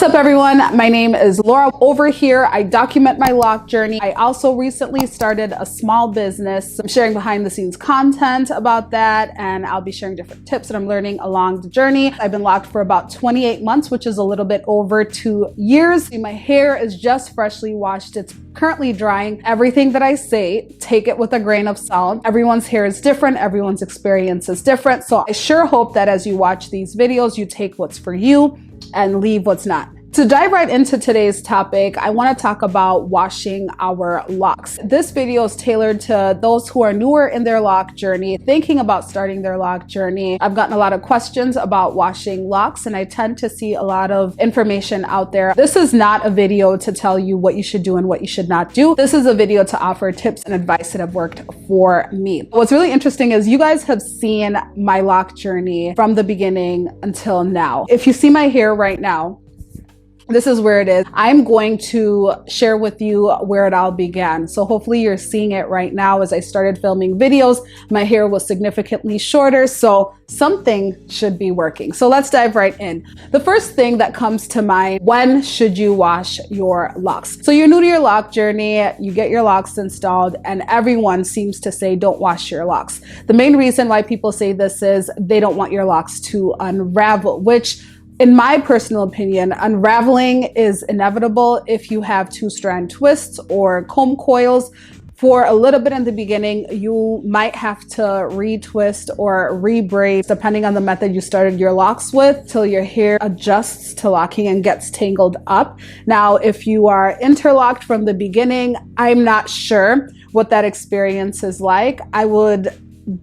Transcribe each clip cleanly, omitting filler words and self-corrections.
What's up everyone? My name is Laura. Over here, I document my lock journey. I also recently started a small business. I'm sharing behind the scenes content about that, and I'll be sharing different tips that I'm learning along the journey. I've been locked for about 28 months, which is a little bit over 2 years. My hair is just freshly washed. It's currently drying. Everything that I say, take it with a grain of salt. Everyone's hair is different. Everyone's experience is different. So I sure hope that as you watch these videos, you take what's for you and leave what's not. To dive right into today's topic, I want to talk about washing our locks. This video is tailored to those who are newer in their lock journey, thinking about starting their lock journey. I've gotten a lot of questions about washing locks, and I tend to see a lot of information out there. This is not a video to tell you what you should do and what you should not do. This is a video to offer tips and advice that have worked for me. What's really interesting is you guys have seen my lock journey from the beginning until now. If you see my hair right now, this is where it is. I'm going to share with you where it all began. So hopefully you're seeing it right now. As I started filming videos, my hair was significantly shorter, so something should be working. So let's dive right in. The first thing that comes to mind, when should you wash your locks? So you're new to your lock journey, you get your locks installed, and everyone seems to say don't wash your locks. The main reason why people say this is they don't want your locks to unravel, which in my personal opinion, unraveling is inevitable if you have two-strand twists or comb coils. For a little bit in the beginning, you might have to retwist or rebraid, depending on the method you started your locks with, till your hair adjusts to locking and gets tangled up. Now, if you are interlocked from the beginning, I'm not sure what that experience is like. I would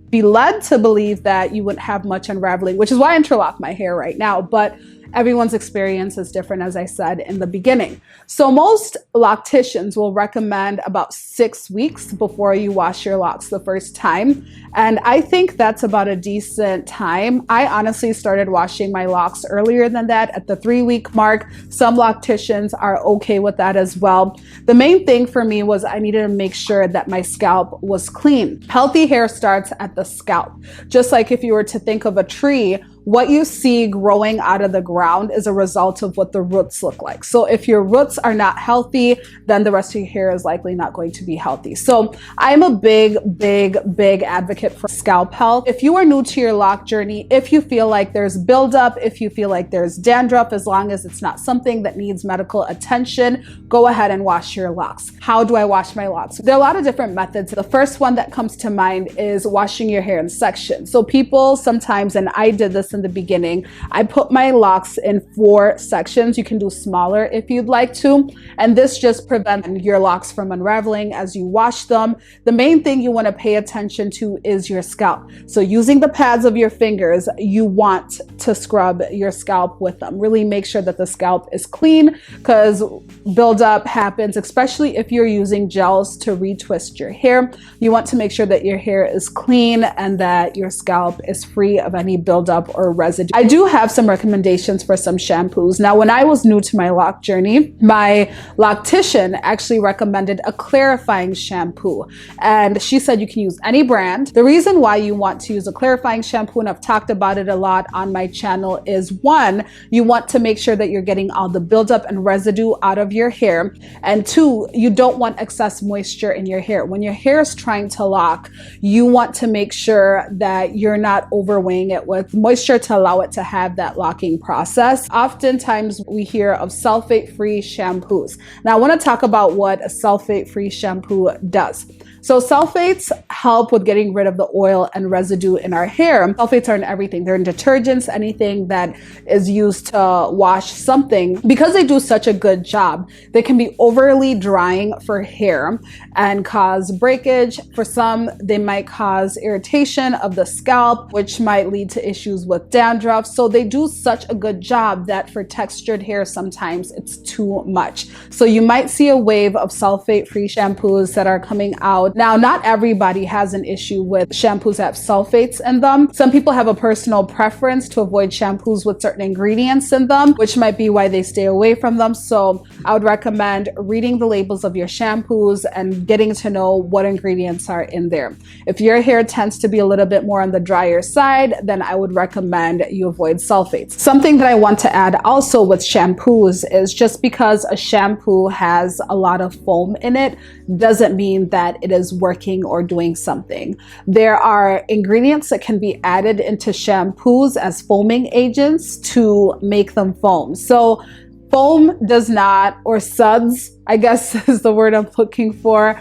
be led to believe that you wouldn't have much unraveling, which is why I interlock my hair right now, but everyone's experience is different, as I said in the beginning. So most locticians will recommend about 6 weeks before you wash your locks the first time. And I think that's about a decent time. I honestly started washing my locks earlier than that, at the 3-week mark. Some locticians are okay with that as well. The main thing for me was I needed to make sure that my scalp was clean. Healthy hair starts at the scalp. Just like if you were to think of a tree, what you see growing out of the ground is a result of what the roots look like. So if your roots are not healthy, then the rest of your hair is likely not going to be healthy. So I'm a big advocate for scalp health. If you are new to your lock journey, if you feel like there's buildup, if you feel like there's dandruff, as long as it's not something that needs medical attention, go ahead and wash your locks. How do I wash my locks? There are a lot of different methods. The first one that comes to mind is washing your hair in sections. So people sometimes, and I did this in the beginning, I put my locks in 4 sections. You can do smaller if you'd like to, and this just prevents your locks from unraveling as you wash them. The main thing you want to pay attention to is your scalp. So using the pads of your fingers, you want to scrub your scalp with them. Really make sure that the scalp is clean, because buildup happens, especially if you're using gels to retwist your hair. You want to make sure that your hair is clean and that your scalp is free of any buildup or residue. I do have some recommendations for some shampoos. Now, when I was new to my lock journey, my loctician actually recommended a clarifying shampoo, and she said you can use any brand. The reason why you want to use a clarifying shampoo, and I've talked about it a lot on my channel, is 1, you want to make sure that you're getting all the buildup and residue out of your hair, and 2, you don't want excess moisture in your hair. When your hair is trying to lock, you want to make sure that you're not overweighing it with moisture to allow it to have that locking process. Oftentimes we hear of sulfate-free shampoos. Now I want to talk about what a sulfate-free shampoo does. So sulfates help with getting rid of the oil and residue in our hair. Sulfates are in everything. They're in detergents, anything that is used to wash something. Because they do such a good job, they can be overly drying for hair and cause breakage. For some, they might cause irritation of the scalp, which might lead to issues with dandruff. So they do such a good job that for textured hair, sometimes it's too much. So you might see a wave of sulfate-free shampoos that are coming out Now, not everybody has an issue with shampoos that have sulfates in them. Some people have a personal preference to avoid shampoos with certain ingredients in them, which might be why they stay away from them. So I would recommend reading the labels of your shampoos and getting to know what ingredients are in there. If your hair tends to be a little bit more on the drier side, then I would recommend you avoid sulfates. Something that I want to add also with shampoos is just because a shampoo has a lot of foam in it doesn't mean that it is working or doing something. There are ingredients that can be added into shampoos as foaming agents to make them foam. So foam does not, or suds, I guess is the word I'm looking for.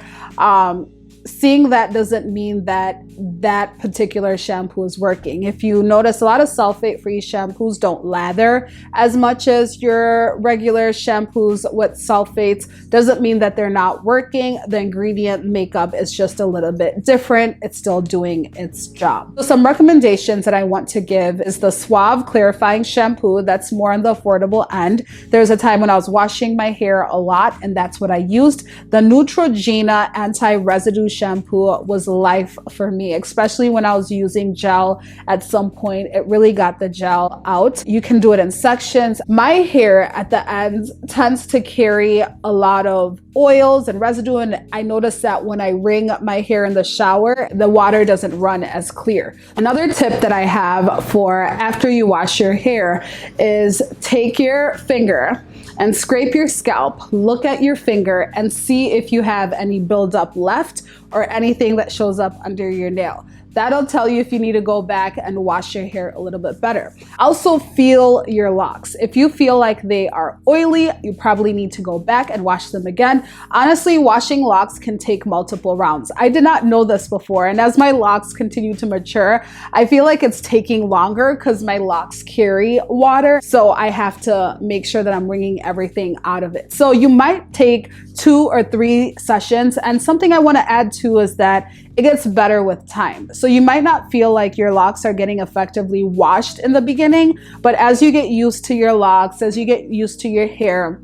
Seeing that doesn't mean that that particular shampoo is working. If you notice, a lot of sulfate-free shampoos don't lather as much as your regular shampoos with sulfates. Doesn't mean that they're not working. The ingredient makeup is just a little bit different. It's still doing its job. So some recommendations that I want to give is the Suave Clarifying Shampoo. That's more on the affordable end. There's a time when I was washing my hair a lot, and that's what I used. The Neutrogena Anti-Residue Shampoo was life for me, especially when I was using gel at some point. It really got the gel out. You can do it in sections. My hair at the ends tends to carry a lot of oils and residue, and I noticed that when I wring my hair in the shower, the water doesn't run as clear. Another tip that I have for after you wash your hair is take your finger and scrape your scalp, look at your finger and see if you have any buildup left or anything that shows up under your nail. That'll tell you if you need to go back and wash your hair a little bit better. Also, feel your locks. If you feel like they are oily, you probably need to go back and wash them again. Honestly, washing locks can take multiple rounds. I did not know this before, and as my locks continue to mature, I feel like it's taking longer because my locks carry water, so I have to make sure that I'm wringing everything out of it. So you might take 2 or 3 sessions, and something I want to add too is that it gets better with time. So you might not feel like your locks are getting effectively washed in the beginning, but as you get used to your locks, as you get used to your hair,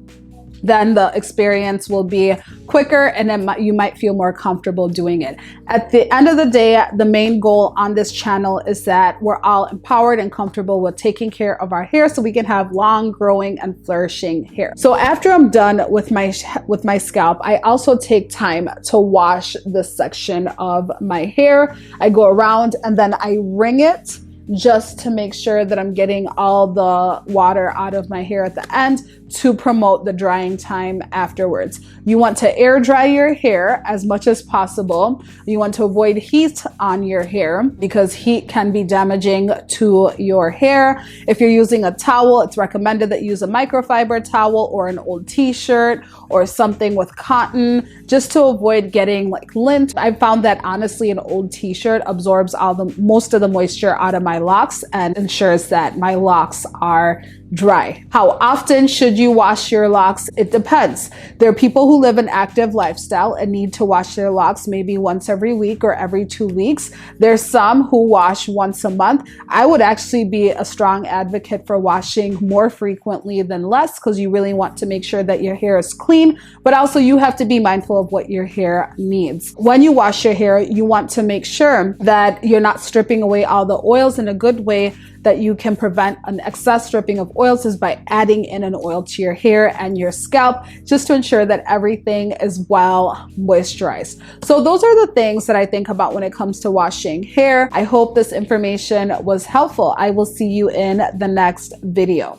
then the experience will be quicker, and then you might feel more comfortable doing it. At the end of the day, the main goal on this channel is that we're all empowered and comfortable with taking care of our hair so we can have long growing and flourishing hair. So after I'm done with my scalp, I also take time to wash this section of my hair. I go around and then I wring it just to make sure that I'm getting all the water out of my hair at the end to promote the drying time afterwards. You want to air dry your hair as much as possible. You want to avoid heat on your hair because heat can be damaging to your hair. If you're using a towel, it's recommended that you use a microfiber towel or an old t-shirt or something with cotton just to avoid getting like lint. I found that honestly an old t-shirt absorbs most of the moisture out of my locks and ensures that my locks are dry. How often should you wash your locks? It depends. There are people who live an active lifestyle and need to wash their locks maybe once every week or every 2 weeks. There's some who wash once a month. I would actually be a strong advocate for washing more frequently than less because you really want to make sure that your hair is clean, but also you have to be mindful of what your hair needs. When you wash your hair, you want to make sure that you're not stripping away all the oils. In a good way that you can prevent an excess stripping of oils is by adding in an oil to your hair and your scalp just to ensure that everything is well moisturized. So those are the things that I think about when it comes to washing hair. I hope this information was helpful. I will see you in the next video.